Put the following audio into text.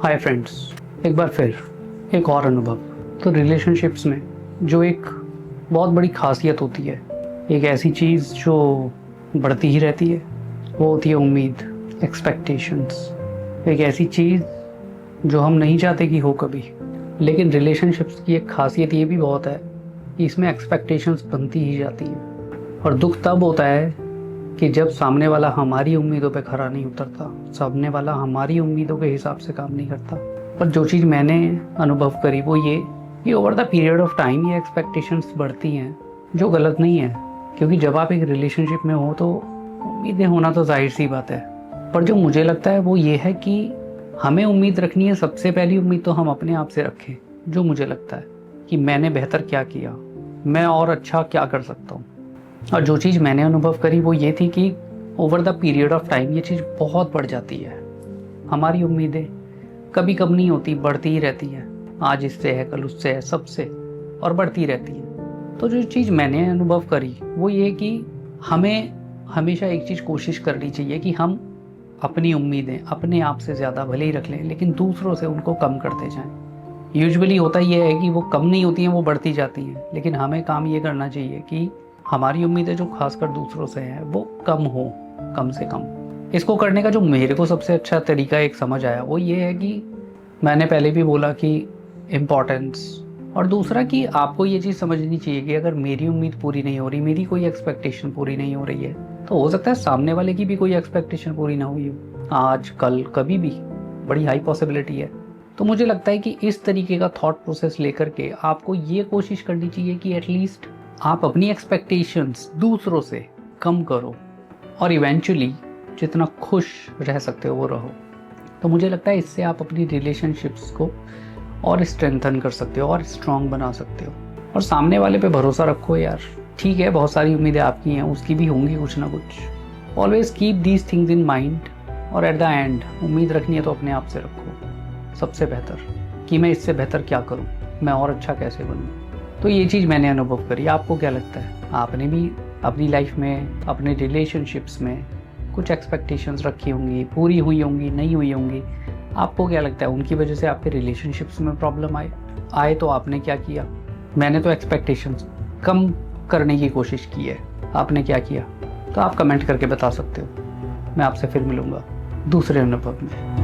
Hi friends, एक बार फिर एक और अनुभव। तो रिलेशनशिप्स में जो एक बहुत बड़ी खासियत होती है, एक ऐसी चीज़ जो बढ़ती ही रहती है, वो होती है उम्मीद, एक्सपेक्टेशंस। एक ऐसी चीज़ जो हम नहीं चाहते कि हो कभी, लेकिन रिलेशनशिप्स की एक खासियत ये भी बहुत है कि इसमें एक्सपेक्टेशंस बनती ही जाती हैं। और दुख तब होता है कि जब सामने वाला हमारी उम्मीदों पे खरा नहीं उतरता, सामने वाला हमारी उम्मीदों के हिसाब से काम नहीं करता। पर जो चीज़ मैंने अनुभव करी वो ये कि over the period of time ये एक्सपेक्टेशंस बढ़ती हैं, जो गलत नहीं है, क्योंकि जब आप एक रिलेशनशिप में हो तो उम्मीदें होना तो जाहिर सी बात है। पर जो मुझे लगता है वो ये है कि हमें उम्मीद रखनी है, सबसे पहली उम्मीद तो हम अपने आप से रखें। जो मुझे लगता है कि मैंने बेहतर क्या किया, मैं और अच्छा क्या कर सकता हूँ। और जो चीज़ मैंने अनुभव करी वो ये थी कि over the period of time ये चीज़ बहुत बढ़ जाती है। हमारी उम्मीदें कभी कम नहीं होती, बढ़ती ही रहती हैं। आज इससे है, कल उससे है, सबसे, और बढ़ती रहती है। तो जो चीज़ मैंने अनुभव करी वो ये कि हमें हमेशा एक चीज़ कोशिश करनी चाहिए कि हम अपनी उम्मीदें अपने आप से ज़्यादा भले ही रख लें, लेकिन दूसरों से उनको कम करते जाएं। यूजुअली होता ये है कि वो कम नहीं होती हैं, वो बढ़ती जाती हैं। लेकिन हमें काम ये करना चाहिए कि हमारी उम्मीदें जो खासकर दूसरों से हैं वो कम हो, कम से कम। इसको करने का जो मेरे को सबसे अच्छा तरीका एक समझ आया वो ये है कि मैंने पहले भी बोला कि इम्पोर्टेंस, और दूसरा कि आपको ये चीज़ समझनी चाहिए कि अगर मेरी उम्मीद पूरी नहीं हो रही, मेरी कोई एक्सपेक्टेशन पूरी नहीं हो रही है, तो हो सकता है सामने वाले की भी कोई एक्सपेक्टेशन पूरी ना हुई हो, आज कल कभी भी, बड़ी हाई पॉसिबिलिटी है। तो मुझे लगता है कि इस तरीके का थॉट प्रोसेस लेकर के आपको ये कोशिश करनी चाहिए कि एटलीस्ट आप अपनी एक्सपेक्टेशंस दूसरों से कम करो और इवेंचुअली जितना खुश रह सकते हो वो रहो। तो मुझे लगता है इससे आप अपनी रिलेशनशिप्स को और स्ट्रेंथन कर सकते हो और स्ट्रांग बना सकते हो। और सामने वाले पे भरोसा रखो यार। ठीक है, बहुत सारी उम्मीदें आपकी हैं, उसकी भी होंगी कुछ ना कुछ। Always keep these things in mind. और एट द एंड उम्मीद रखनी है तो अपने आप से रखो सबसे बेहतर, कि मैं इससे बेहतर क्या करूँ, मैं और अच्छा कैसे बनूँ। तो ये चीज़ मैंने अनुभव करी। आपको क्या लगता है? आपने भी अपनी लाइफ में, अपने रिलेशनशिप्स में कुछ एक्सपेक्टेशंस रखी होंगी, पूरी हुई होंगी, नहीं हुई होंगी। आपको क्या लगता है उनकी वजह से आपके रिलेशनशिप्स में प्रॉब्लम आए तो आपने क्या किया? मैंने तो एक्सपेक्टेशंस कम करने की कोशिश की है, आपने क्या किया? तो आप कमेंट करके बता सकते हो। मैं आपसे फिर मिलूँगा दूसरे अनुभव में।